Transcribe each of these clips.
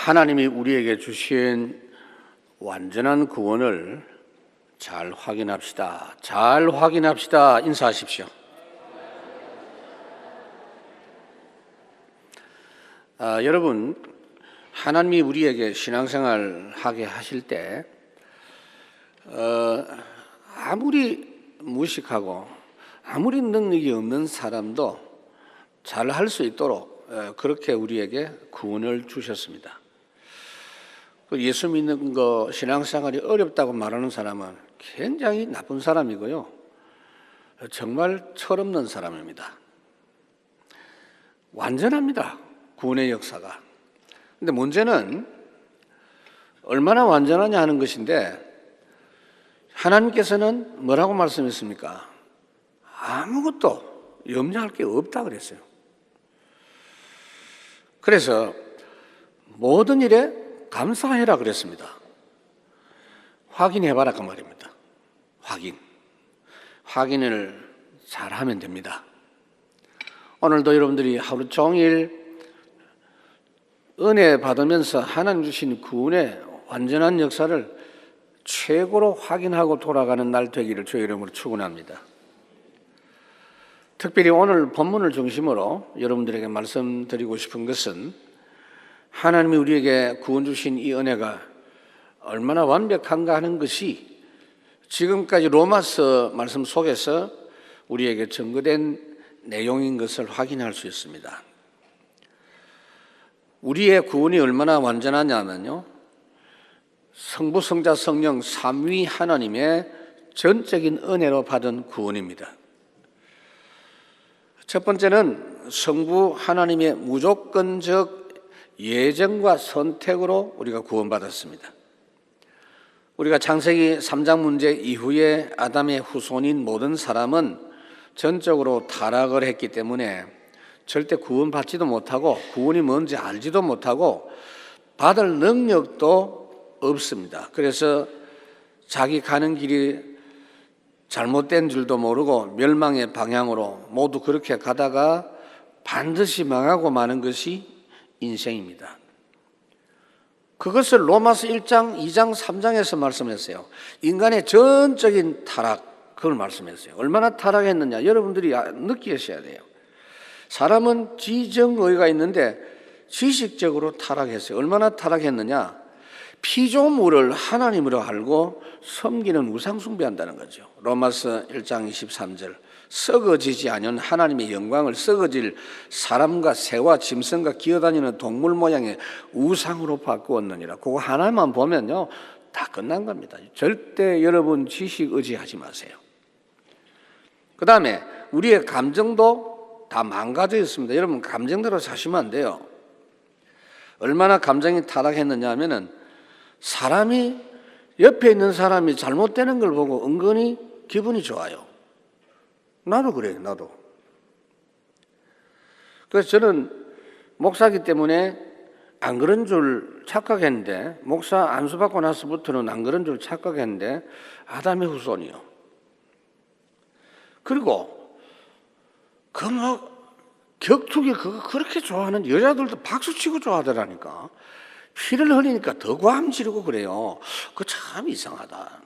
하나님이 우리에게 주신 완전한 구원을 잘 확인합시다. 잘 확인합시다. 인사하십시오. 여러분, 하나님이 우리에게 신앙생활 하게 하실 때 아무리 무식하고 아무리 능력이 없는 사람도 잘 할 수 있도록 그렇게 우리에게 구원을 주셨습니다. 예수 믿는 거 신앙생활이 어렵다고 말하는 사람은 굉장히 나쁜 사람이고요, 정말 철없는 사람입니다. 완전합니다, 구원의 역사가. 근데 문제는 얼마나 완전하냐 하는 것인데, 하나님께서는 뭐라고 말씀했습니까? 아무것도 염려할 게 없다 그랬어요. 그래서 모든 일에 감사해라 그랬습니다. 확인해봐라 그 말입니다. 확인을 잘하면 됩니다. 오늘도 여러분들이 하루 종일 은혜 받으면서 하나님 주신 구원의 완전한 역사를 최고로 확인하고 돌아가는 날 되기를 주의 이름으로 축원합니다. 특별히 오늘 본문을 중심으로 여러분들에게 말씀드리고 싶은 것은, 하나님이 우리에게 구원 주신 이 은혜가 얼마나 완벽한가 하는 것이 지금까지 로마서 말씀 속에서 우리에게 증거된 내용인 것을 확인할 수 있습니다. 우리의 구원이 얼마나 완전하냐면요, 성부, 성자, 성령 삼위 하나님의 전적인 은혜로 받은 구원입니다. 첫 번째는 성부 하나님의 무조건적 예정과 선택으로 우리가 구원받았습니다. 우리가 창세기 3장 문제 이후에 아담의 후손인 모든 사람은 전적으로 타락을 했기 때문에 절대 구원받지도 못하고 구원이 뭔지 알지도 못하고 받을 능력도 없습니다. 그래서 자기 가는 길이 잘못된 줄도 모르고 멸망의 방향으로 모두 그렇게 가다가 반드시 망하고 마는 것이 인생입니다. 그것을 로마서 1장, 2장, 3장에서 말씀했어요. 인간의 전적인 타락, 그걸 말씀했어요. 얼마나 타락했느냐 여러분들이 느끼셔야 돼요. 사람은 지정의가 있는데 지식적으로 타락했어요. 얼마나 타락했느냐, 피조물을 하나님으로 알고 섬기는 우상 숭배한다는 거죠. 로마서 1장 23절, 썩어지지 않은 하나님의 영광을 썩어질 사람과 새와 짐승과 기어다니는 동물 모양의 우상으로 바꾸었느니라. 그거 하나만 보면요 다 끝난 겁니다. 절대 여러분 지식 의지하지 마세요. 그 다음에 우리의 감정도 다 망가져 있습니다. 여러분 감정대로 사시면 안 돼요. 얼마나 감정이 타락했느냐 하면은, 사람이 옆에 있는 사람이 잘못되는 걸 보고 은근히 기분이 좋아요. 나도 그래요, 나도. 그래서 저는 목사기 때문에 안 그런 줄 착각했는데, 목사 안수받고 나서부터는 안 그런 줄 착각했는데 아담의 후손이요. 그리고 그 격투기 그거 그렇게 좋아하는 여자들도 박수치고 좋아하더라니까. 피를 흘리니까 더 고함 지르고 그래요. 그거 참 이상하다.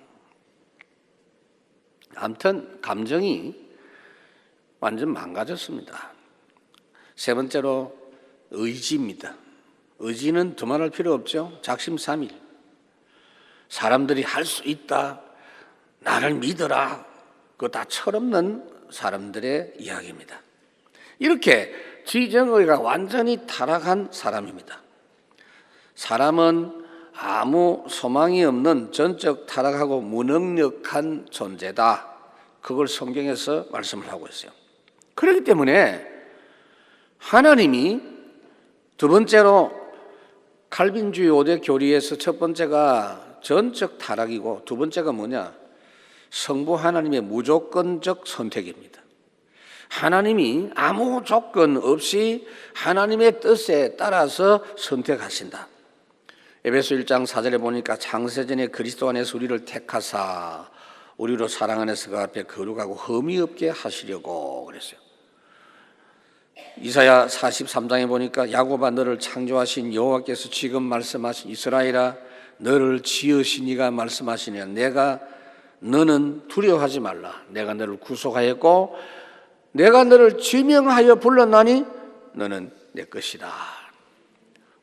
아무튼 감정이 완전 망가졌습니다. 세 번째로 의지입니다. 의지는 두말할 필요 없죠. 작심삼일. 사람들이 할 수 있다, 나를 믿어라, 그거 다 철없는 사람들의 이야기입니다. 이렇게 지정의가 완전히 타락한 사람입니다. 사람은 아무 소망이 없는 전적 타락하고 무능력한 존재다. 그걸 성경에서 말씀을 하고 있어요. 그렇기 때문에 하나님이 두 번째로 칼빈주의 5대 교리에서 첫 번째가 전적 타락이고 두 번째가 뭐냐? 성부 하나님의 무조건적 선택입니다. 하나님이 아무 조건 없이 하나님의 뜻에 따라서 선택하신다. 에베소 1장 4절에 보니까 창세전에 그리스도 안에서 우리를 택하사 우리로 사랑 안에서 그 앞에 거룩하고 흠이 없게 하시려고 그랬어요. 이사야 43장에 보니까 야곱아 너를 창조하신 여호와께서 지금 말씀하신 이스라엘아 너를 지으신 이가 말씀하시냐 너는 두려워하지 말라. 내가 너를 구속하였고 내가 너를 지명하여 불렀나니 너는 내 것이다.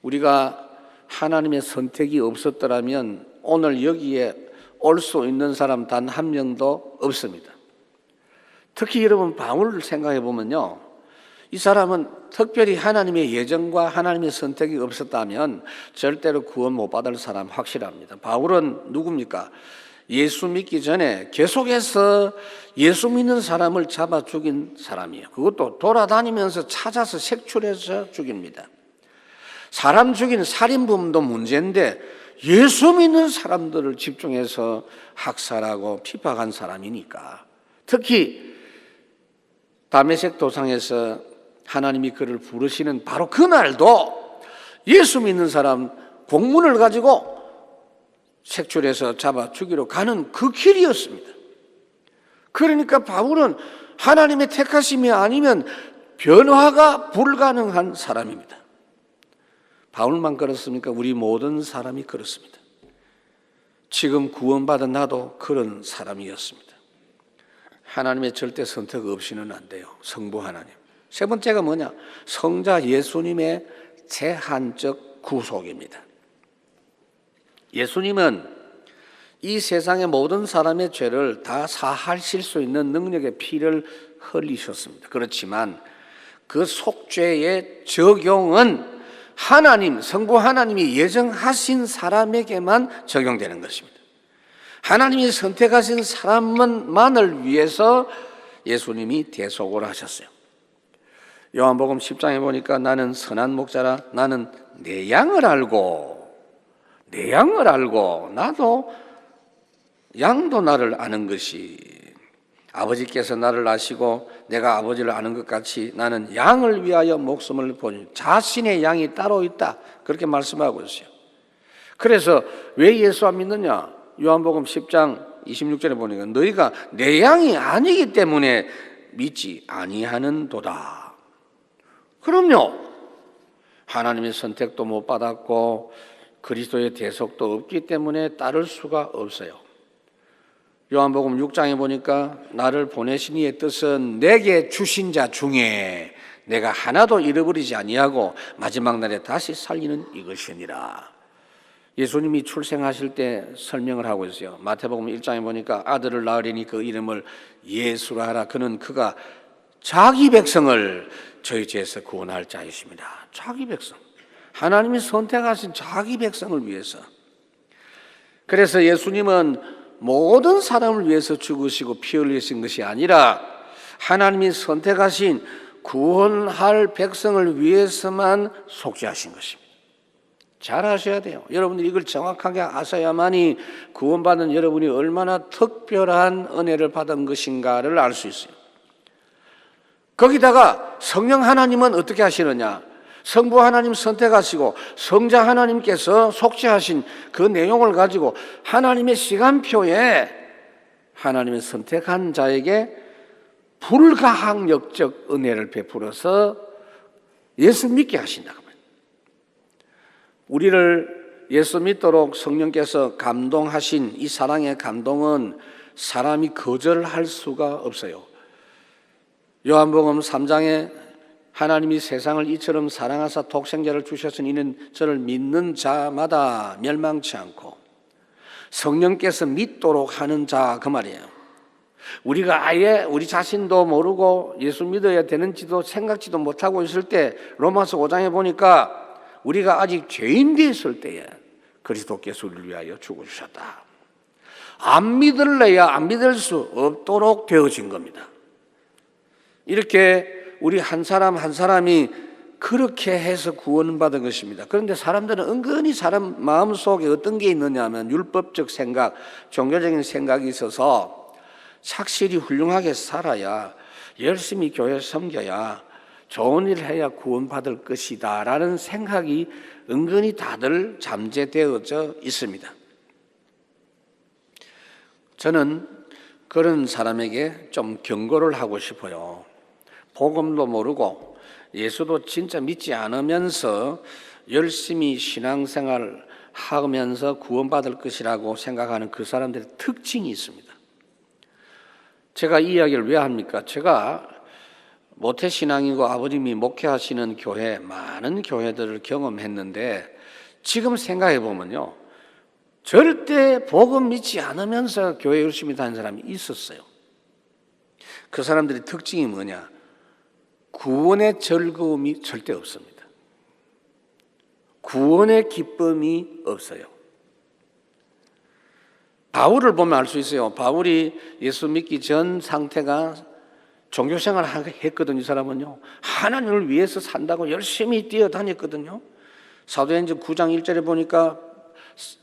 우리가 하나님의 선택이 없었더라면 오늘 여기에 올 수 있는 사람 단 한 명도 없습니다. 특히 여러분 바울을 생각해 보면요, 이 사람은 특별히 하나님의 예정과 하나님의 선택이 없었다면 절대로 구원 못 받을 사람 확실합니다. 바울은 누굽니까? 예수 믿기 전에 계속해서 예수 믿는 사람을 잡아 죽인 사람이에요. 그것도 돌아다니면서 찾아서 색출해서 죽입니다. 사람 죽인 살인범도 문제인데 예수 믿는 사람들을 집중해서 학살하고 핍박한 사람이니까. 특히 다메섹 도상에서 하나님이 그를 부르시는 바로 그날도 예수 믿는 사람 공문을 가지고 색출해서 잡아 죽이러 가는 그 길이었습니다. 그러니까 바울은 하나님의 택하심이 아니면 변화가 불가능한 사람입니다. 바울만 그렇습니까? 우리 모든 사람이 그렇습니다. 지금 구원받은 나도 그런 사람이었습니다. 하나님의 절대 선택 없이는 안 돼요. 성부 하나님. 세 번째가 뭐냐? 성자 예수님의 제한적 구속입니다. 예수님은 이 세상의 모든 사람의 죄를 다 사하실 수 있는 능력의 피를 흘리셨습니다. 그렇지만 그 속죄의 적용은 하나님, 성부 하나님이 예정하신 사람에게만 적용되는 것입니다. 하나님이 선택하신 사람만을 위해서 예수님이 대속을 하셨어요. 요한복음 10장에 보니까 나는 선한 목자라 나는 내 양을 알고 나도 양도 나를 아는 것이 아버지께서 나를 아시고 내가 아버지를 아는 것 같이 나는 양을 위하여 목숨을 보니 자신의 양이 따로 있다. 그렇게 말씀하고 있어요. 그래서 왜 예수 안 믿느냐? 요한복음 10장 26절에 보니까 너희가 내 양이 아니기 때문에 믿지 아니하는도다. 그럼요. 하나님의 선택도 못 받았고 그리스도의 대속도 없기 때문에 따를 수가 없어요. 요한복음 6장에 보니까 나를 보내신 이의 뜻은 내게 주신 자 중에 내가 하나도 잃어버리지 아니하고 마지막 날에 다시 살리는 이것이니라. 예수님이 출생하실 때 설명을 하고 있어요. 마태복음 1장에 보니까 아들을 낳으리니 그 이름을 예수라 하라. 그가 자기 백성을 저희 죄에서 구원할 자이십니다. 자기 백성. 하나님이 선택하신 자기 백성을 위해서. 그래서 예수님은 모든 사람을 위해서 죽으시고 피 흘리신 것이 아니라 하나님이 선택하신 구원할 백성을 위해서만 속죄하신 것입니다. 잘 아셔야 돼요. 여러분들이 이걸 정확하게 아셔야만이 구원받은 여러분이 얼마나 특별한 은혜를 받은 것인가를 알 수 있어요. 거기다가 성령 하나님은 어떻게 하시느냐? 성부 하나님 선택하시고 성자 하나님께서 속죄하신 그 내용을 가지고 하나님의 시간표에 하나님의 선택한 자에게 불가항력적 은혜를 베풀어서 예수 믿게 하신다고 합니다. 우리를 예수 믿도록 성령께서 감동하신 이 사랑의 감동은 사람이 거절할 수가 없어요. 요한복음 3장에 하나님이 세상을 이처럼 사랑하사 독생자를 주셨으니 이는 저를 믿는 자마다 멸망치 않고 성령께서 믿도록 하는 자 그 말이에요. 우리가 아예 우리 자신도 모르고 예수 믿어야 되는지도 생각지도 못하고 있을 때 로마서 5장에 보니까 우리가 아직 죄인 되었을 때에 그리스도께서 우리를 위하여 죽으셨다. 안 믿을래야 안 믿을 수 없도록 되어진 겁니다. 이렇게 우리 한 사람 한 사람이 그렇게 해서 구원받은 것입니다. 그런데 사람들은 은근히 사람 마음속에 어떤 게 있느냐 하면 율법적 생각, 종교적인 생각이 있어서 착실히 훌륭하게 살아야 열심히 교회 섬겨야 좋은 일을 해야 구원받을 것이다 라는 생각이 은근히 다들 잠재되어져 있습니다. 저는 그런 사람에게 좀 경고를 하고 싶어요. 복음도 모르고 예수도 진짜 믿지 않으면서 열심히 신앙생활 하면서 구원받을 것이라고 생각하는 그 사람들의 특징이 있습니다. 제가 이 이야기를 왜 합니까? 제가 모태신앙이고 아버님이 목회하시는 교회, 많은 교회들을 경험했는데 지금 생각해 보면요, 절대 복음 믿지 않으면서 교회 열심히 다니는 사람이 있었어요. 그 사람들의 특징이 뭐냐? 구원의 즐거움이 절대 없습니다. 구원의 기쁨이 없어요. 바울을 보면 알 수 있어요. 바울이 예수 믿기 전 상태가 종교생활을 했거든요. 이 사람은요, 하나님을 위해서 산다고 열심히 뛰어다녔거든요. 사도행전 9장 1절에 보니까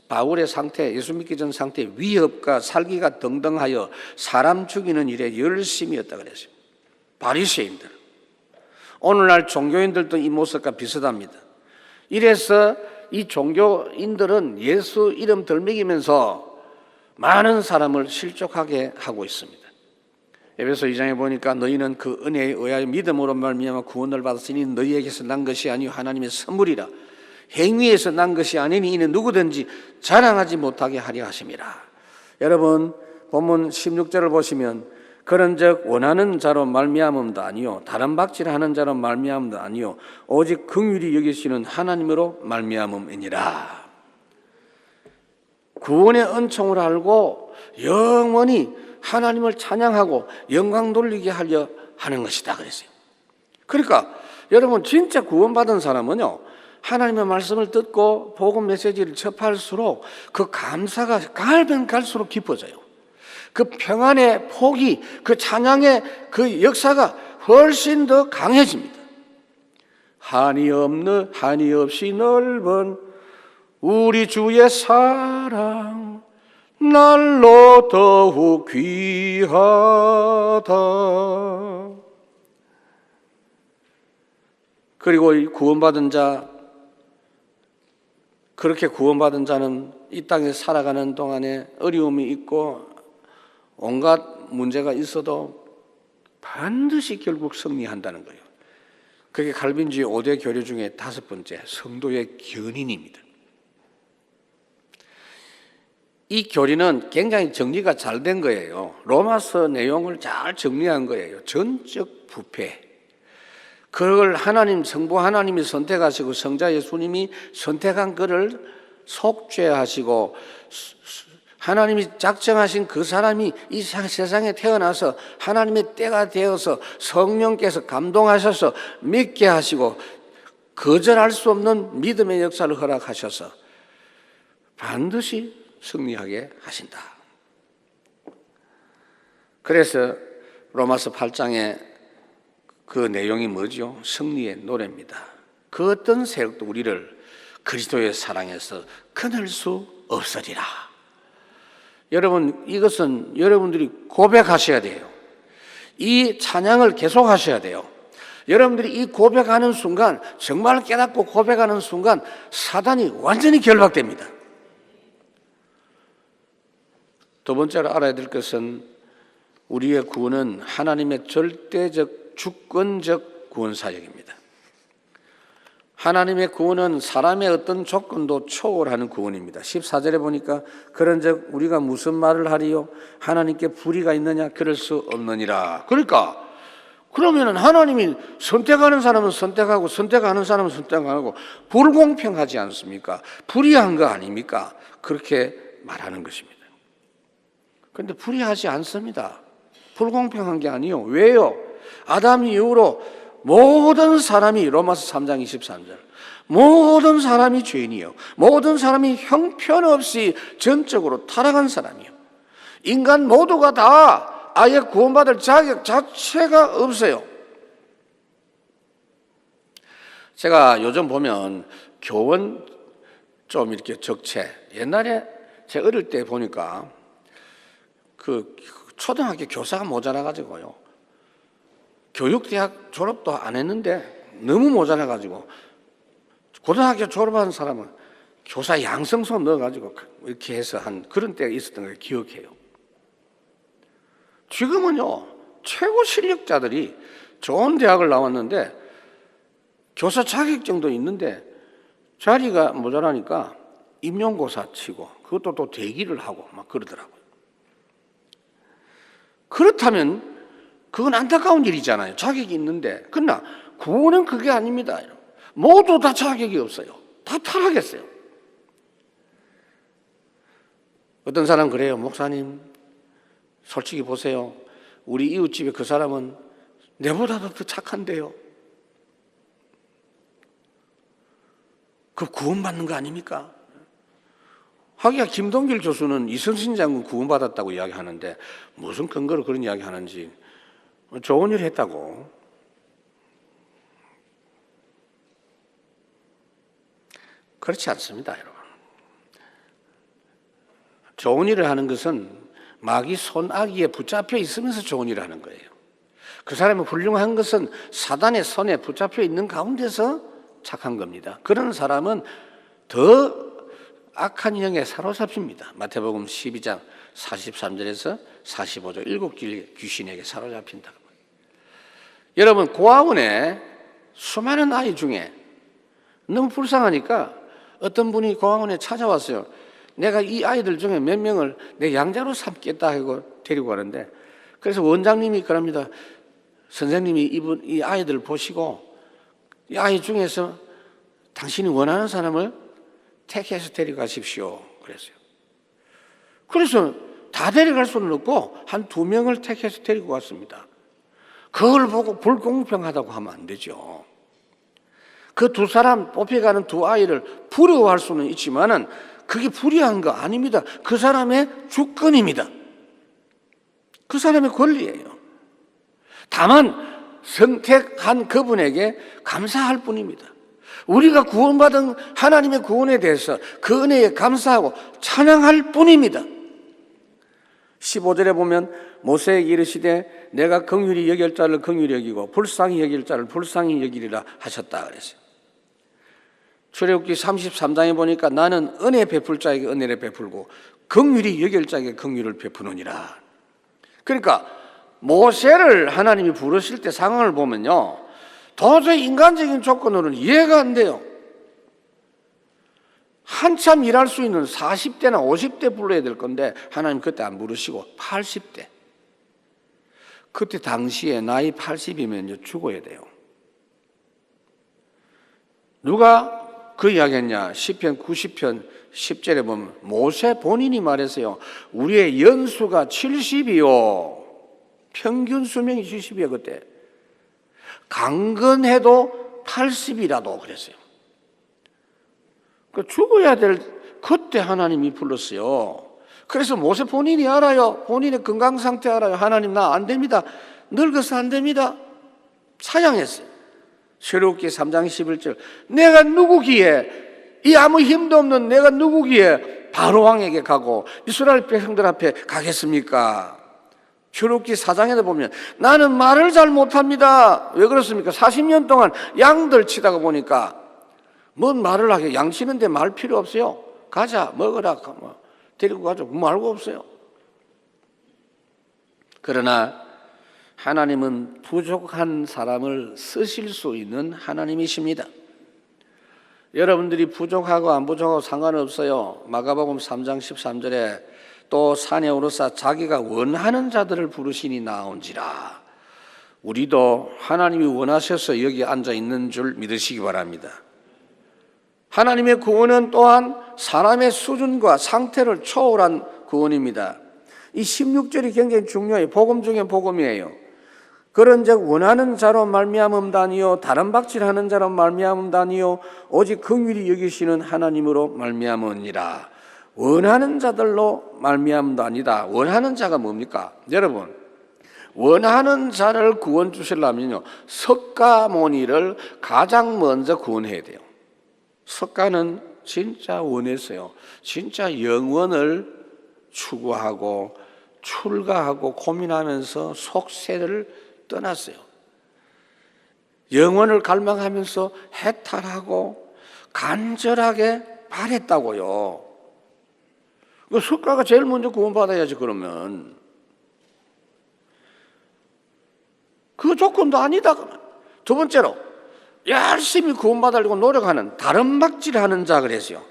바울의 상태, 예수 믿기 전 상태, 위협과 살기가 등등하여 사람 죽이는 일에 열심히 했다 그랬어요. 바리새인들. 오늘날 종교인들도 이 모습과 비슷합니다. 이래서 이 종교인들은 예수 이름 덜 먹이면서 많은 사람을 실족하게 하고 있습니다. 에베소 2장에 보니까 너희는 그 은혜에 의하여 믿음으로 말미암아 구원을 받았으니 너희에게서 난 것이 아니요 하나님의 선물이라. 행위에서 난 것이 아니니 이는 누구든지 자랑하지 못하게 하려 하심이라. 여러분 본문 16절을 보시면 그런즉 원하는 자로 말미암음도 아니요 다른 박질하는 자로 말미암음도 아니요 오직 긍휼히 여기시는 하나님으로 말미암음이니라. 구원의 은총을 알고 영원히 하나님을 찬양하고 영광 돌리게 하려 하는 것이다 그랬어요. 그러니까 여러분 진짜 구원받은 사람은요, 하나님의 말씀을 듣고 복음 메시지를 접할수록 그 감사가 갈면 갈수록 깊어져요. 그 평안의 폭이, 그 찬양의 그 역사가 훨씬 더 강해집니다. 한이 없이 넓은 우리 주의 사랑 날로 더욱 귀하다. 그리고 이 구원받은 자, 그렇게 구원받은 자는 이 땅에 살아가는 동안에 어려움이 있고 온갖 문제가 있어도 반드시 결국 승리한다는 거예요. 그게 칼빈주의 5대 교리 중에 5번째, 성도의 견인입니다. 이 교리는 굉장히 정리가 잘 된 거예요. 로마서 내용을 잘 정리한 거예요. 전적 부패. 그걸 하나님, 성부 하나님이 선택하시고 성자 예수님이 선택한 그를 속죄하시고 하나님이 작정하신 그 사람이 이 세상에 태어나서 하나님의 때가 되어서 성령께서 감동하셔서 믿게 하시고 거절할 수 없는 믿음의 역사를 허락하셔서 반드시 승리하게 하신다. 그래서 로마서 8장에 그 내용이 뭐죠? 승리의 노래입니다. 그 어떤 세력도 우리를 그리스도의 사랑에서 끊을 수 없으리라. 여러분, 이것은 여러분들이 고백하셔야 돼요. 이 찬양을 계속 하셔야 돼요. 여러분들이 이 고백하는 순간, 정말 깨닫고 고백하는 순간 사단이 완전히 결박됩니다. 두 번째로 알아야 될 것은 우리의 구원은 하나님의 절대적 주권적 구원 사역입니다. 하나님의 구원은 사람의 어떤 조건도 초월하는 구원입니다. 14절에 보니까 그런즉 우리가 무슨 말을 하리요? 하나님께 불의가 있느냐? 그럴 수 없느니라. 그러니까 그러면 하나님이 선택하는 사람은 선택하고 선택하는 사람은 선택하고 불공평하지 않습니까? 불의한 거 아닙니까? 그렇게 말하는 것입니다. 그런데 불의하지 않습니다. 불공평한 게 아니요. 왜요? 아담 이후로 모든 사람이, 로마서 3장 23절, 모든 사람이 죄인이요, 모든 사람이 형편없이 전적으로 타락한 사람이요, 인간 모두가 다 아예 구원받을 자격 자체가 없어요. 제가 요즘 보면 교원 좀 이렇게 적체, 옛날에 제가 어릴 때 보니까 그 초등학교 교사가 모자라가지고요, 교육대학 졸업도 안 했는데 너무 모자라가지고 고등학교 졸업한 사람은 교사 양성소 넣어가지고 이렇게 해서 한 그런 때가 있었던 걸 기억해요. 지금은요, 최고 실력자들이 좋은 대학을 나왔는데 교사 자격증도 있는데 자리가 모자라니까 임용고사 치고 그것도 또 대기를 하고 막 그러더라고요. 그렇다면 그건 안타까운 일이잖아요. 자격이 있는데. 그러나 구원은 그게 아닙니다. 모두 다 자격이 없어요. 다 타락했어요. 어떤 사람 그래요. 목사님, 솔직히 보세요. 우리 이웃집에 그 사람은 내보다도 더 착한데요. 그 구원받는 거 아닙니까? 하기야 김동길 교수는 이순신 장군 구원받았다고 이야기하는데 무슨 근거로 그런 이야기하는지 좋은 일 했다고. 그렇지 않습니다, 여러분. 좋은 일을 하는 것은 마귀 손아귀에 붙잡혀 있으면서 좋은 일을 하는 거예요. 그 사람이 훌륭한 것은 사단의 손에 붙잡혀 있는 가운데서 착한 겁니다. 그런 사람은 더 악한 영에 사로잡힙니다. 마태복음 12장 43절에서 45절 7길 귀신에게 사로잡힌다. 여러분, 고아원에 수많은 아이 중에 너무 불쌍하니까 어떤 분이 고아원에 찾아왔어요. 내가 이 아이들 중에 몇 명을 내 양자로 삼겠다 하고 데리고 가는데, 그래서 원장님이 그럽니다. 선생님이 이 아이들 보시고 이 아이 중에서 당신이 원하는 사람을 택해서 데려가십시오 그랬어요. 그래서 다 데려갈 수는 없고 한 2명을 택해서 데리고 갔습니다. 그걸 보고 불공평하다고 하면 안 되죠. 그 2사람 뽑혀가는 2아이를 부러워할 수는 있지만은 그게 불의한 거 아닙니다. 그 사람의 주권입니다. 그 사람의 권리예요. 다만 선택한 그분에게 감사할 뿐입니다. 우리가 구원받은 하나님의 구원에 대해서 그 은혜에 감사하고 찬양할 뿐입니다. 15절에 보면 모세에게 이르시되 내가 긍휼히 여길 자를 긍휼히 여기고 불쌍히 여길 자를 불쌍히 여기리라 하셨다 그랬어요. 출애굽기 33장에 보니까 나는 은혜 베풀 자에게 은혜를 베풀고 긍휼히 여길 자에게 긍휼을 베푸느니라. 그러니까 모세를 하나님이 부르실 때 상황을 보면요, 도저히 인간적인 조건으로는 이해가 안 돼요. 한참 일할 수 있는 40대나 50대 불러야 될 건데 하나님 그때 안 부르시고 80대. 그때 당시에 나이 80이면 죽어야 돼요. 누가 그 이야기했냐? 시편 90편 10절에 보면 모세 본인이 말했어요. 우리의 연수가 70이요. 평균 수명이 70이에요 그때. 강건해도 80이라도 그랬어요. 그 죽어야 될 그때 하나님이 불렀어요. 그래서 모세 본인이 알아요. 본인의 건강 상태 알아요. 하나님 나 안 됩니다. 늙어서 안 됩니다. 사양했어요. 출애굽기 3장 11절 내가 누구기에 이 아무 힘도 없는 내가 누구기에 바로 왕에게 가고 이스라엘 백성들 앞에 가겠습니까? 출애굽기 4장에도 보면 나는 말을 잘 못합니다. 왜 그렇습니까? 40년 동안 양들 치다가 보니까 뭔 말을 하게, 양 치는데 말 필요 없어요. 가자 먹으라 데리고 가자 말고 없어요. 그러나 하나님은 부족한 사람을 쓰실 수 있는 하나님이십니다. 여러분들이 부족하고 안 부족하고 상관없어요. 마가복음 3장 13절에 또 산에 오르사 자기가 원하는 자들을 부르시니 나온지라. 우리도 하나님이 원하셔서 여기 앉아 있는 줄 믿으시기 바랍니다. 하나님의 구원은 또한 사람의 수준과 상태를 초월한 구원입니다. 이 16절이 굉장히 중요해요. 복음 중에 복음이에요. 그런즉 원하는 자로 말미암음다니요 다른 박질하는 자로 말미암음다니요 오직 긍휼히 여기시는 하나님으로 말미암으니라. 원하는 자들로 말미암도 아니다. 원하는 자가 뭡니까? 여러분, 원하는 자를 구원 주시려면요 석가모니를 가장 먼저 구원해야 돼요. 석가는 진짜 원했어요. 진짜 영원을 추구하고 출가하고 고민하면서 속세를 떠났어요. 영원을 갈망하면서 해탈하고 간절하게 바랬다고요. 그 석가가 제일 먼저 구원받아야지. 그러면 그 조건도 아니다. 두 번째로 열심히 구원받으려고 노력하는 다름막질하는 자 그랬어요.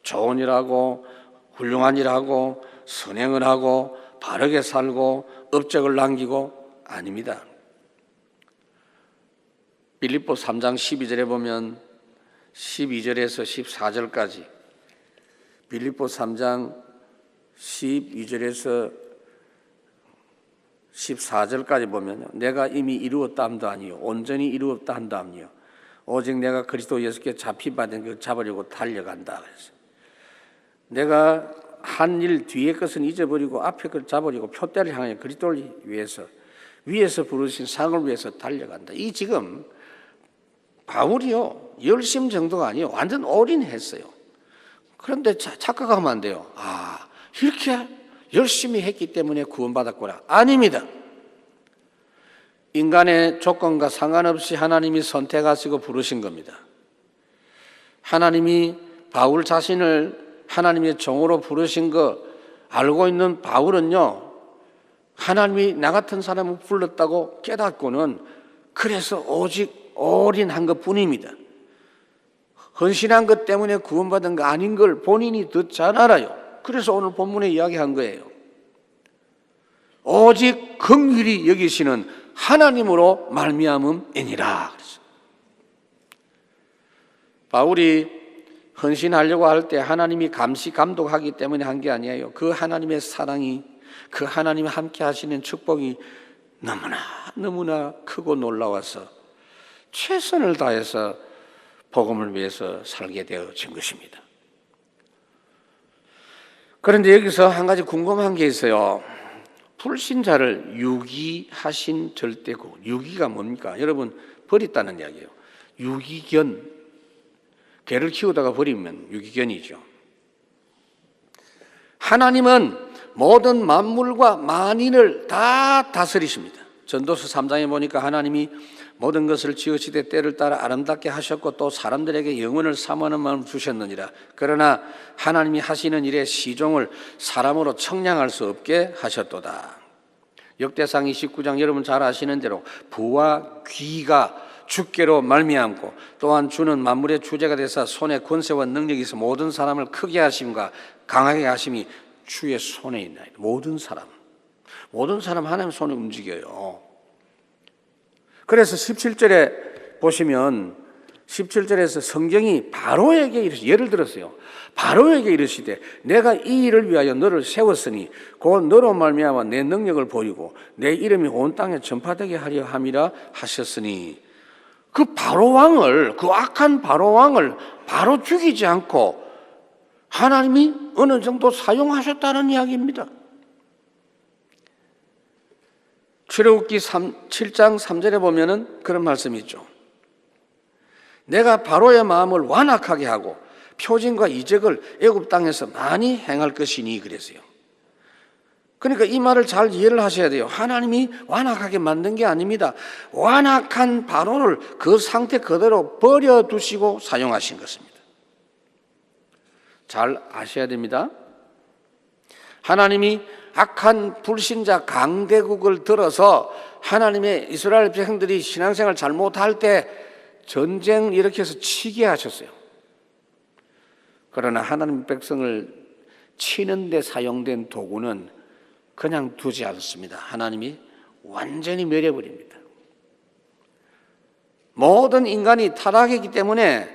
좋은 일하고 훌륭한 일하고 선행을 하고 바르게 살고 업적을 남기고 아닙니다. 빌립보 3장 12절에 보면 12절에서 14절까지 빌립보 3장 12절에서 14절까지 보면 내가 이미 이루었다 함도 아니요 온전히 이루었다 한다 함이요 오직 내가 그리스도 예수께 잡히받은 그 잡으려고 달려간다. 그래서 내가 한 일 뒤의 것은 잊어버리고 앞에 걸 잡으려고 표대를 향하여 그리스도를 위해서 위에서 부르신 상을 위해서 달려간다. 이 지금 바울이요 열심 정도가 아니에요. 완전 올인했어요. 그런데 착각하면 안 돼요. 아, 이렇게 열심히 했기 때문에 구원받았구나. 아닙니다. 인간의 조건과 상관없이 하나님이 선택하시고 부르신 겁니다. 하나님이 바울 자신을 하나님의 종으로 부르신 거 알고 있는 바울은요, 하나님이 나 같은 사람을 불렀다고 깨닫고는 그래서 오직 올인한 것 뿐입니다. 헌신한 것 때문에 구원받은 거 아닌 걸 본인이 더 잘 알아요. 그래서 오늘 본문에 이야기한 거예요. 오직 긍휼히 여기시는 하나님으로 말미암음이니라. 바울이 헌신하려고 할 때 하나님이 감시 감독하기 때문에 한 게 아니에요. 그 하나님의 사랑이, 그 하나님이 함께 하시는 축복이 너무나 크고 놀라워서 최선을 다해서 복음을 위해서 살게 되어진 것입니다. 그런데 여기서 한 가지 궁금한 게 있어요. 불신자를 유기하신 절대국. 유기가 뭡니까? 여러분, 버렸다는 이야기예요. 유기견. 개를 키우다가 버리면 유기견이죠. 하나님은 모든 만물과 만인을 다 다스리십니다. 전도서 3장에 보니까 하나님이 모든 것을 지으시되 때를 따라 아름답게 하셨고 또 사람들에게 영혼을 사모하는 마음을 주셨느니라. 그러나 하나님이 하시는 일의 시종을 사람으로 청량할 수 없게 하셨도다. 역대상 29장 여러분 잘 아시는 대로 부와 귀가 주께로 말미암고 또한 주는 만물의 주제가 되사 손에 권세와 능력이 있어 모든 사람을 크게 하심과 강하게 하심이 주의 손에 있나이다. 모든 사람 하나님 손에 움직여요. 그래서 17절에 보시면 17절에서 성경이 바로에게 이르시, 예를 들었어요. 바로에게 이르시되 내가 이 일을 위하여 너를 세웠으니 곧 너로 말미암아 내 능력을 보이고 내 이름이 온 땅에 전파되게 하려 함이라 하셨으니 그 바로 왕을, 그 악한 바로 왕을 바로 죽이지 않고 하나님이 어느 정도 사용하셨다는 이야기입니다. 출애굽기 7장 3절에 보면은 그런 말씀이 있죠. 내가 바로의 마음을 완악하게 하고 표징과 이적을 애굽 땅에서 많이 행할 것이니 그랬어요. 그러니까 이 말을 잘 이해를 하셔야 돼요. 하나님이 완악하게 만든 게 아닙니다. 완악한 바로를 그 상태 그대로 버려두시고 사용하신 것입니다. 잘 아셔야 됩니다. 하나님이 악한 불신자 강대국을 들어서 하나님의 이스라엘 백성들이 신앙생활 잘못할 때 전쟁 일으켜서 치게 하셨어요. 그러나 하나님 백성을 치는 데 사용된 도구는 그냥 두지 않습니다. 하나님이 완전히 멸해버립니다. 모든 인간이 타락했기 때문에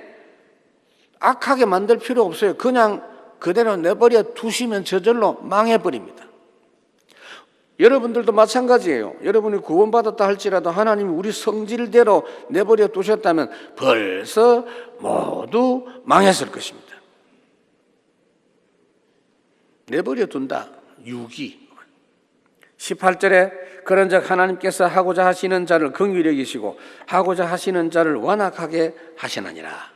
악하게 만들 필요 없어요. 그냥 그대로 내버려 두시면 저절로 망해버립니다. 여러분들도 마찬가지예요. 여러분이 구원받았다 할지라도 하나님이 우리 성질대로 내버려 두셨다면 벌써 모두 망했을 것입니다. 내버려 둔다. 유기. 18절에 그런즉 하나님께서 하고자 하시는 자를 긍휼히 여기시고 하고자 하시는 자를 완악하게 하시느니라.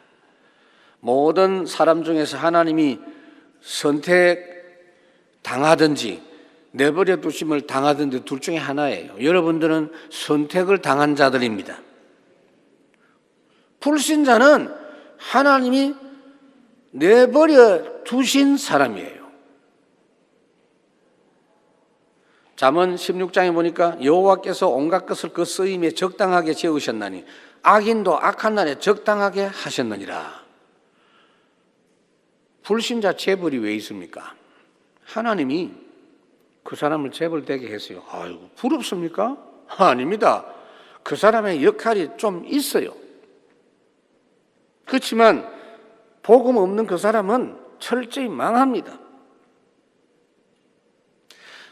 모든 사람 중에서 하나님이 선택당하든지 내버려 두심을 당하든지 둘 중에 하나예요. 여러분들은 선택을 당한 자들입니다. 불신자는 하나님이 내버려 두신 사람이에요. 잠언 16장에 보니까 여호와께서 온갖 것을 그 쓰임에 적당하게 지으셨나니 악인도 악한 날에 적당하게 하셨느니라. 불신자 재벌이 왜 있습니까? 하나님이 그 사람을 재벌되게 했어요. 아이고, 부럽습니까? 아닙니다. 그 사람의 역할이 좀 있어요. 그렇지만 복음 없는 그 사람은 철저히 망합니다.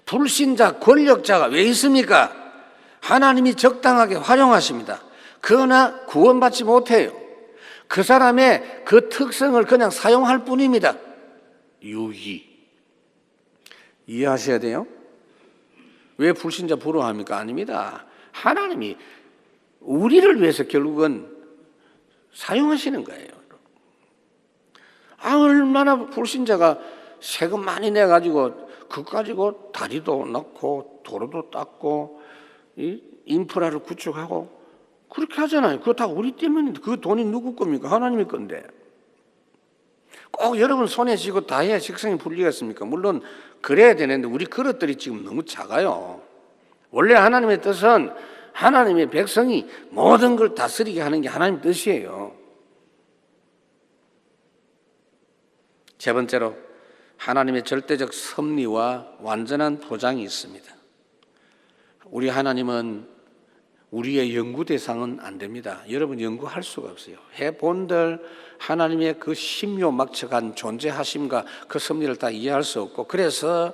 불신자, 권력자가 왜 있습니까? 하나님이 적당하게 활용하십니다. 그러나 구원받지 못해요. 그 사람의 그 특성을 그냥 사용할 뿐입니다. 유의. 이해하셔야 돼요. 왜 불신자 부러워합니까? 아닙니다. 하나님이 우리를 위해서 결국은 사용하시는 거예요. 얼마나 불신자가 세금 많이 내가지고 그거 가지고 다리도 넣고 도로도 닦고 인프라를 구축하고 그렇게 하잖아요. 그거 다 우리 때문인데 그 돈이 누구 겁니까? 하나님의 건데. 꼭 여러분 손에 쥐고 다 해야 식성이 풀리겠습니까? 물론 그래야 되는데 우리 그릇들이 지금 너무 작아요. 원래 하나님의 뜻은 하나님의 백성이 모든 걸 다스리게 하는 게 하나님의 뜻이에요. 세 번째로 하나님의 절대적 섭리와 완전한 보장이 있습니다. 우리 하나님은 우리의 연구 대상은 안 됩니다. 여러분 연구할 수가 없어요. 해본들 하나님의 그 신묘막측한 존재하심과 그 섭리를 다 이해할 수 없고, 그래서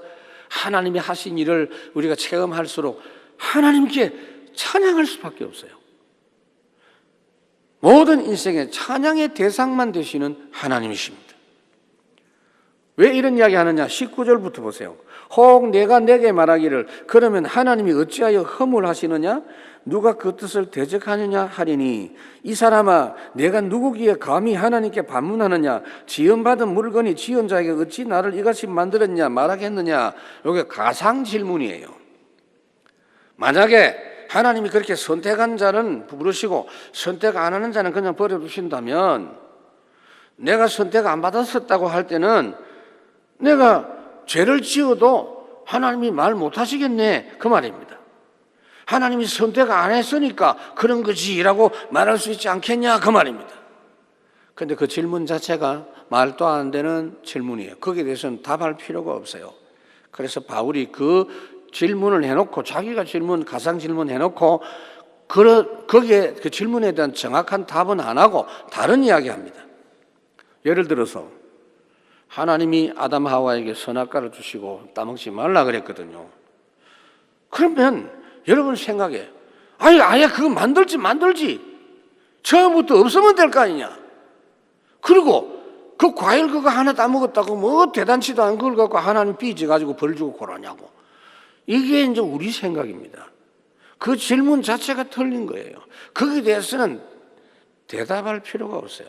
하나님이 하신 일을 우리가 체험할수록 하나님께 찬양할 수밖에 없어요. 모든 인생의 찬양의 대상만 되시는 하나님이십니다. 왜 이런 이야기 하느냐? 19절부터 보세요. 혹 내가 내게 말하기를 그러면 하나님이 어찌하여 허물하시느냐? 누가 그 뜻을 대적하느냐 하리니 이 사람아 내가 누구기에 감히 하나님께 반문하느냐? 지연받은 물건이 지은 자에게 어찌 나를 이같이 만들었냐 말하겠느냐? 이게 가상 질문이에요. 만약에 하나님이 그렇게 선택한 자는 부르시고 선택 안 하는 자는 그냥 버려두신다면, 내가 선택 안 받았었다고 할 때는 내가 죄를 지어도 하나님이 말 못하시겠네 그 말입니다. 하나님이 선택 안 했으니까 그런 거지라고 말할 수 있지 않겠냐 그 말입니다. 그런데 그 질문 자체가 말도 안 되는 질문이에요. 거기에 대해서는 답할 필요가 없어요. 그래서 바울이 그 질문을 해놓고, 자기가 가상 질문 해놓고 거기에 그 질문에 대한 정확한 답은 안 하고 다른 이야기 합니다. 예를 들어서 하나님이 아담 하와에게 선악과를 주시고 따먹지 말라 그랬거든요. 그러면 여러분 생각에 아예 그거 만들지 처음부터 없으면 될 거 아니냐. 그리고 그 과일 그거 하나 따먹었다고 뭐 대단치도 않은 걸 갖고 하나님 삐져가지고 벌 주고 고라냐고. 이게 이제 우리 생각입니다. 그 질문 자체가 틀린 거예요. 거기에 대해서는 대답할 필요가 없어요.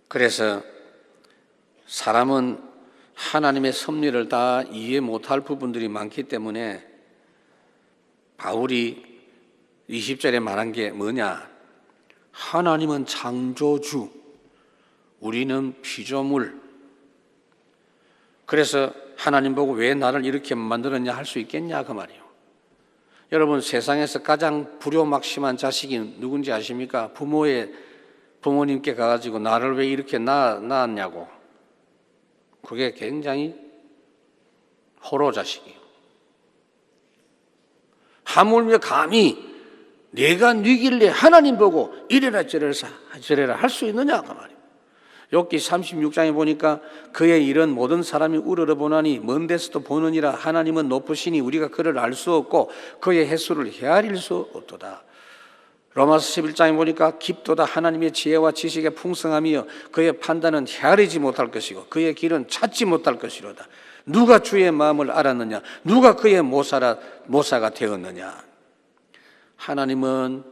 그래서 사람은 하나님의 섭리를 다 이해 못할 부분들이 많기 때문에 바울이 20절에 말한 게 뭐냐? 하나님은 창조주, 우리는 피조물. 그래서 하나님 보고 왜 나를 이렇게 만들었냐 할 수 있겠냐 그 말이에요. 여러분 세상에서 가장 불효막심한 자식이 누군지 아십니까? 부모님께 가가지고 나를 왜 이렇게 낳았냐고. 그게 굉장히 호로 자식이에요. 하물며 감히 내가 뉘길래 하나님 보고 이래라 저래라 할 수 있느냐 그 말이에요. 욥기 36장에 보니까 그의 일은 모든 사람이 우러러보나니 먼 데서도 보느니라. 하나님은 높으시니 우리가 그를 알 수 없고 그의 횟수를 헤아릴 수 없도다. 로마서 11장에 보니까 깊도다 하나님의 지혜와 지식의 풍성함이여 그의 판단은 헤아리지 못할 것이고 그의 길은 찾지 못할 것이로다. 누가 주의 마음을 알았느냐? 누가 그의 모사가 되었느냐? 하나님은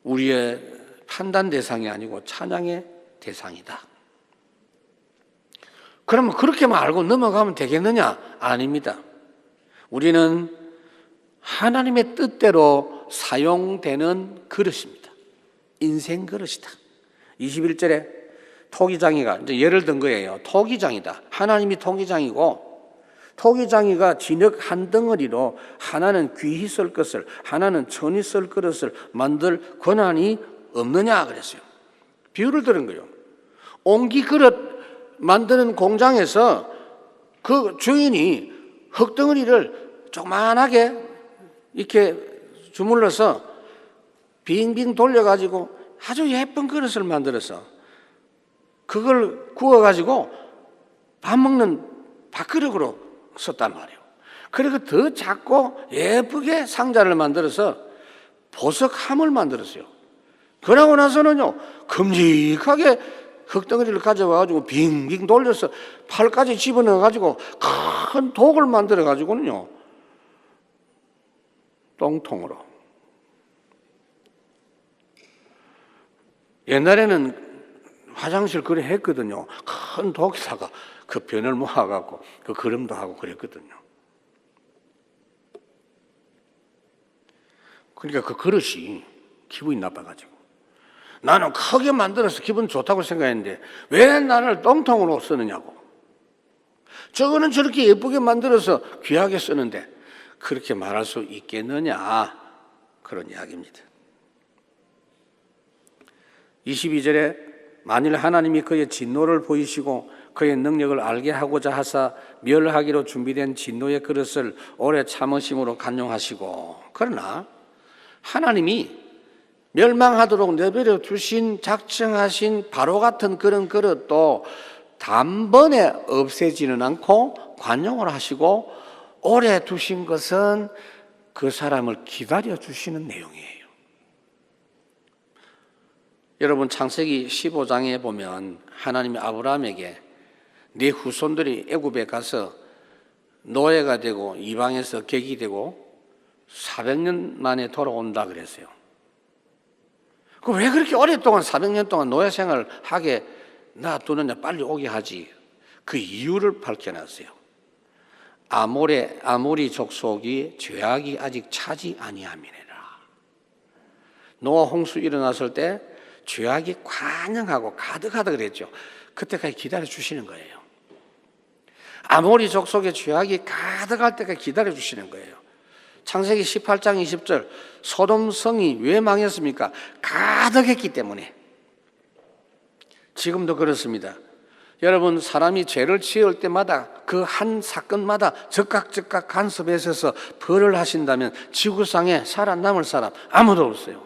우리의 판단 대상이 아니고 찬양의 대상이다. 그러면 그렇게만 알고 넘어가면 되겠느냐? 아닙니다. 우리는 하나님의 뜻대로 사용되는 그릇입니다. 인생 그릇이다. 21절에 토기장이가 이제 예를 든 거예요. 토기장이다. 하나님이 토기장이고 토기장이가 진흙 한 덩어리로 하나는 귀히 쓸 것을 하나는 천히 쓸 그릇을 만들 권한이 없느냐 그랬어요. 비유를 들은 거예요. 옹기 그릇 만드는 공장에서 그 주인이 흙덩어리를 조그만하게 이렇게 주물러서 빙빙 돌려가지고 아주 예쁜 그릇을 만들어서 그걸 구워가지고 밥 먹는 밥그릇으로 썼단 말이에요. 그리고 더 작고 예쁘게 상자를 만들어서 보석함을 만들었어요. 그러고 나서는요, 큼직하게 흙덩어리를 가져와가지고 빙빙 돌려서 팔까지 집어넣어가지고 큰 독을 만들어가지고는요, 똥통으로. 옛날에는 화장실 그래 했거든요. 큰 독에다가 그 변을 모아갖고 그 그림도 하고 그랬거든요. 그러니까 그 그릇이 기분이 나빠가지고 나는 크게 만들어서 기분 좋다고 생각했는데 왜 나를 똥통으로 쓰느냐고. 저거는 저렇게 예쁘게 만들어서 귀하게 쓰는데 그렇게 말할 수 있겠느냐, 그런 이야기입니다. 22절에 만일 하나님이 그의 진노를 보이시고 그의 능력을 알게 하고자 하사 멸하기로 준비된 진노의 그릇을 오래 참으심으로 간용하시고, 그러나 하나님이 멸망하도록 내버려 두신 작정하신 바로 같은 그런 그릇도 단번에 없애지는 않고 관용을 하시고 오래 두신 것은 그 사람을 기다려 주시는 내용이에요. 여러분, 창세기 15장에 보면 하나님이 아브라함에게 네 후손들이 애굽에 가서 노예가 되고 이방에서 객이 되고 400년 만에 돌아온다 그랬어요. 왜 그렇게 오랫동안 400년 동안 노예 생활을 하게 놔두느냐, 빨리 오게 하지. 그 이유를 밝혀놨어요. 아모리 족속이 죄악이 아직 차지 아니함이니라. 노아 홍수 일어났을 때 죄악이 관영하고 가득하다 그랬죠. 그때까지 기다려 주시는 거예요. 아모리 족속의 죄악이 가득할 때까지 기다려 주시는 거예요. 창세기 18장 20절, 소돔 성이 왜 망했습니까? 가득했기 때문에. 지금도 그렇습니다. 여러분, 사람이 죄를 지을 때마다 그 한 사건마다 즉각 간섭에 있어서 벌을 하신다면 지구상에 살아남을 사람 아무도 없어요.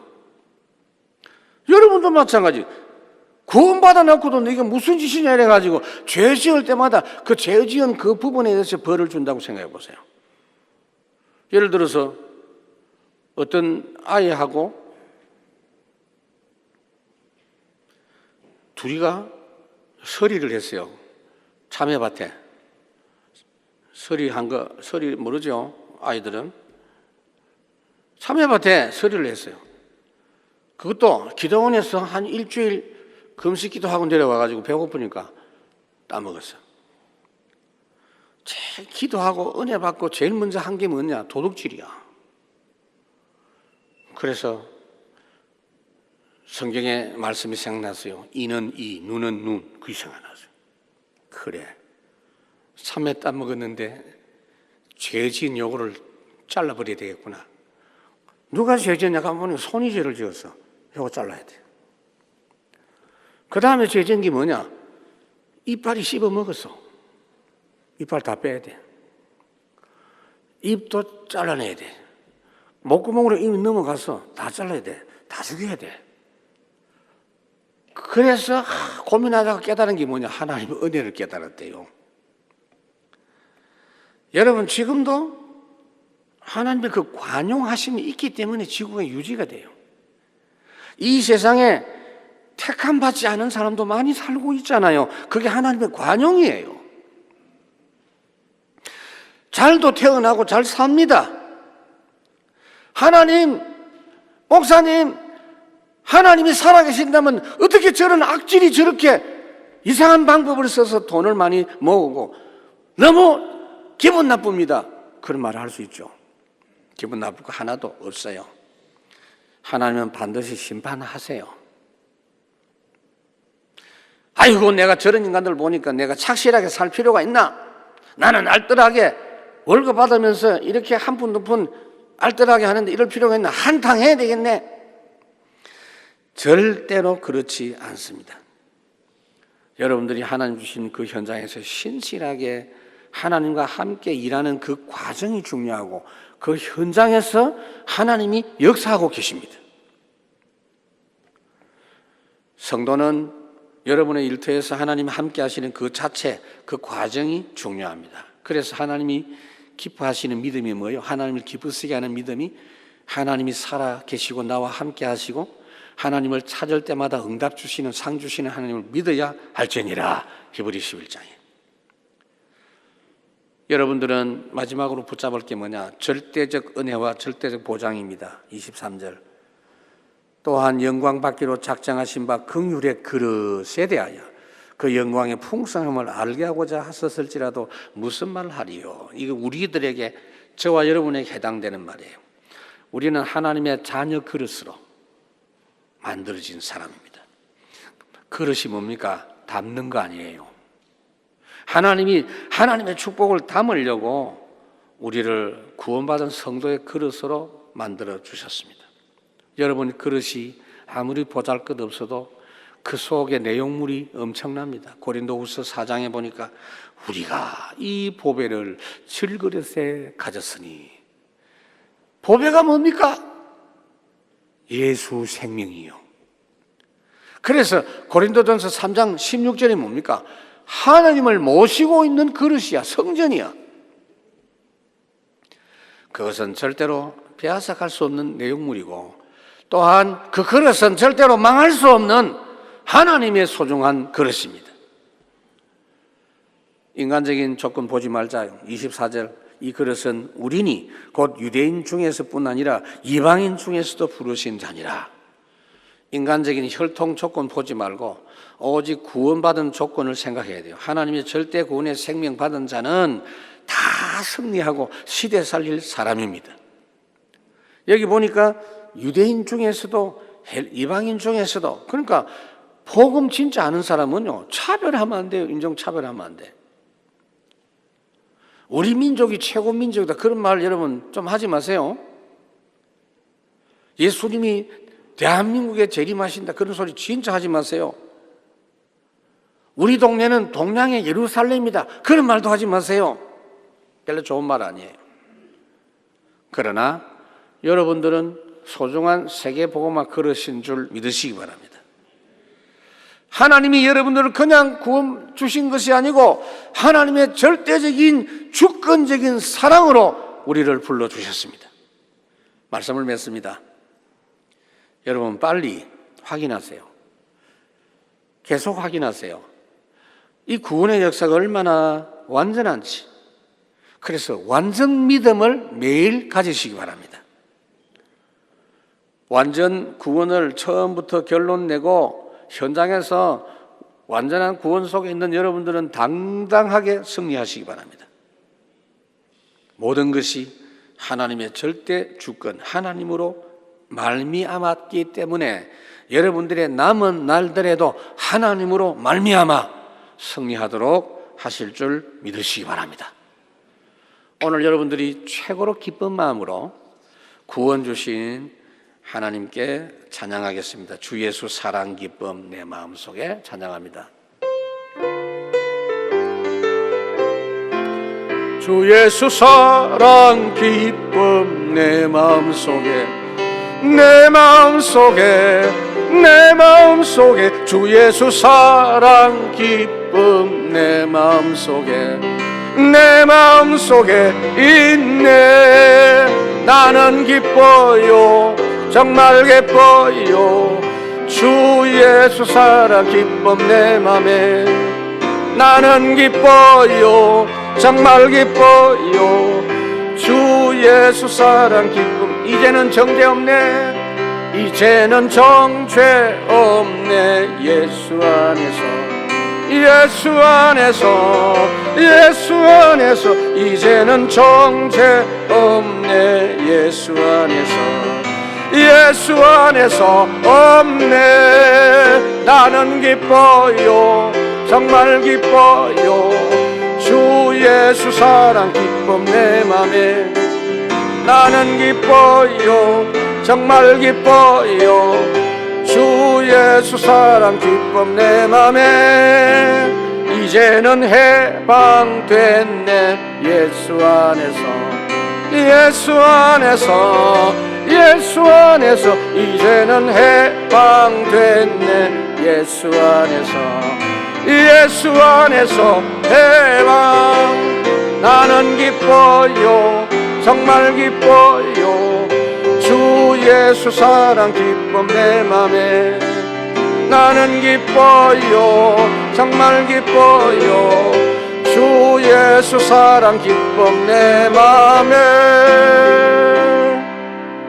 여러분도 마찬가지. 구원받아 놓고도 네가 무슨 짓이냐 이래가지고 죄 지을 때마다 그 죄 지은 그 부분에 대해서 벌을 준다고 생각해 보세요. 예를 들어서 어떤 아이하고 둘이가 서리를 했어요. 참외밭에. 서리 모르죠? 아이들은. 참외밭에 서리를 했어요. 그것도 기도원에서 한 일주일 금식 기도하고 내려와가지고 배고프니까 따먹었어. 제일 기도하고 은혜 받고 제일 먼저 한 게 뭐냐? 도둑질이야. 그래서 성경의 말씀이 생각났어요. 이는 이, 눈은 눈. 그게 생각났어요. 그래, 참외 따먹었는데 죄 지은 요거를 잘라버려야 되겠구나. 누가 죄 지었냐 하면 손이 죄를 지었어. 요거 잘라야 돼. 그 다음에 죄 지은 게 뭐냐? 이빨이 씹어 먹었어. 이빨 다 빼야 돼. 입도 잘라내야 돼. 목구멍으로 입이 넘어가서 다 잘라야 돼. 다 죽여야 돼. 그래서 고민하다가 깨달은 게 뭐냐? 하나님의 은혜를 깨달았대요. 여러분, 지금도 하나님의 그 관용하심이 있기 때문에 지구가 유지가 돼요. 이 세상에 택함 받지 않은 사람도 많이 살고 있잖아요. 그게 하나님의 관용이에요. 잘도 태어나고 잘 삽니다. 하나님, 목사님, 하나님이 살아계신다면 어떻게 저런 악질이 저렇게 이상한 방법을 써서 돈을 많이 모으고 너무 기분 나쁩니다. 그런 말을 할 수 있죠. 기분 나쁠 거 하나도 없어요. 하나님은 반드시 심판하세요. 아이고 내가 저런 인간들 보니까 내가 착실하게 살 필요가 있나? 나는 알뜰하게 월급 받으면서 이렇게 한 푼 두 푼 알뜰하게 하는데 이럴 필요가 있나? 한탕 해야 되겠네. 절대로 그렇지 않습니다. 여러분들이 하나님 주신 그 현장에서 신실하게 하나님과 함께 일하는 그 과정이 중요하고 그 현장에서 하나님이 역사하고 계십니다. 성도는 여러분의 일터에서 하나님 함께 하시는 그 자체, 그 과정이 중요합니다. 그래서 하나님이 기뻐하시는 믿음이 뭐예요? 하나님을 기쁘시게 하는 믿음이 하나님이 살아 계시고 나와 함께 하시고 하나님을 찾을 때마다 응답 주시는 상 주시는 하나님을 믿어야 할지니라. 히브리 11장에. 여러분들은 마지막으로 붙잡을 게 뭐냐? 절대적 은혜와 절대적 보장입니다. 23절. 또한 영광 받기로 작정하신 바 긍휼의 그릇에 대하여 그 영광의 풍성함을 알게 하고자 하셨을지라도 무슨 말을 하리요? 이거 우리들에게, 저와 여러분에게 해당되는 말이에요. 우리는 하나님의 자녀 그릇으로 만들어진 사람입니다. 그릇이 뭡니까? 담는 거 아니에요. 하나님이 하나님의 축복을 담으려고 우리를 구원받은 성도의 그릇으로 만들어 주셨습니다. 여러분, 그릇이 아무리 보잘것없어도 그 속에 내용물이 엄청납니다. 고린도후서 4장에 보니까 우리가 이 보배를 질그릇에 가졌으니, 보배가 뭡니까? 예수 생명이요. 그래서 고린도전서 3장 16절이 뭡니까? 하나님을 모시고 있는 그릇이야, 성전이야. 그것은 절대로 빼앗아갈 수 없는 내용물이고, 또한 그 그릇은 절대로 망할 수 없는 하나님의 소중한 그릇입니다. 인간적인 조건 보지 말자. 24절. 이 그릇은 우리니 곧 유대인 중에서뿐 아니라 이방인 중에서도 부르신 자니라. 인간적인 혈통 조건 보지 말고 오직 구원받은 조건을 생각해야 돼요. 하나님의 절대 구원의 생명 받은 자는 다 승리하고 시대 살릴 사람입니다. 여기 보니까 유대인 중에서도 이방인 중에서도, 그러니까 복음 진짜 아는 사람은요 차별하면 안 돼요. 인종차별하면 안 돼. 우리 민족이 최고 민족이다, 그런 말 여러분 좀 하지 마세요. 예수님이 대한민국에 재림하신다, 그런 소리 진짜 하지 마세요. 우리 동네는 동양의 예루살렘이다, 그런 말도 하지 마세요. 별로 좋은 말 아니에요. 그러나 여러분들은 소중한 세계복음화 그릇인 줄 믿으시기 바랍니다. 하나님이 여러분들을 그냥 구원 주신 것이 아니고 하나님의 절대적인 주권적인 사랑으로 우리를 불러주셨습니다. 말씀을 맺습니다. 여러분 빨리 확인하세요. 계속 확인하세요. 이 구원의 역사가 얼마나 완전한지. 그래서 완전 믿음을 매일 가지시기 바랍니다. 완전 구원을 처음부터 결론 내고 현장에서 완전한 구원 속에 있는 여러분들은 당당하게 승리하시기 바랍니다. 모든 것이 하나님의 절대 주권, 하나님으로 말미암았기 때문에 여러분들의 남은 날들에도 하나님으로 말미암아 승리하도록 하실 줄 믿으시기 바랍니다. 오늘 여러분들이 최고로 기쁜 마음으로 구원 주신 하나님께 찬양하겠습니다. 주 예수 사랑 기쁨 내 마음속에 찬양합니다. 주 예수 사랑 기쁨 내 마음속에, 내 마음속에, 내 마음속에, 주 예수 사랑 기쁨 내 마음속에, 내 마음속에 있네. 나는 기뻐요, 정말 기뻐요. 주 예수 사랑 기쁨 내 맘에. 나는 기뻐요, 정말 기뻐요. 주 예수 사랑 기쁨. 이제는 정죄 없네, 이제는 정죄 없네. 예수 안에서, 예수 안에서, 예수 안에서. 이제는 정죄 없네. 예수 안에서, 예수 안에서 없네. 나는 기뻐요, 정말 기뻐요. 주 예수 사랑 기쁨 내 맘에. 나는 기뻐요. 정말 기뻐요. 주 예수 사랑 기쁨 내 맘에. 이제는 해방됐네. 예수 안에서, 예수 안에서, 예수 안에서. 이제는 해방됐네. 예수 안에서, 예수 안에서 해방. 나는 기뻐요. 정말 기뻐요. 주 예수 사랑 기쁨 내 맘에. 나는 기뻐요. 정말 기뻐요. 주 예수 사랑 기쁨 내 맘에.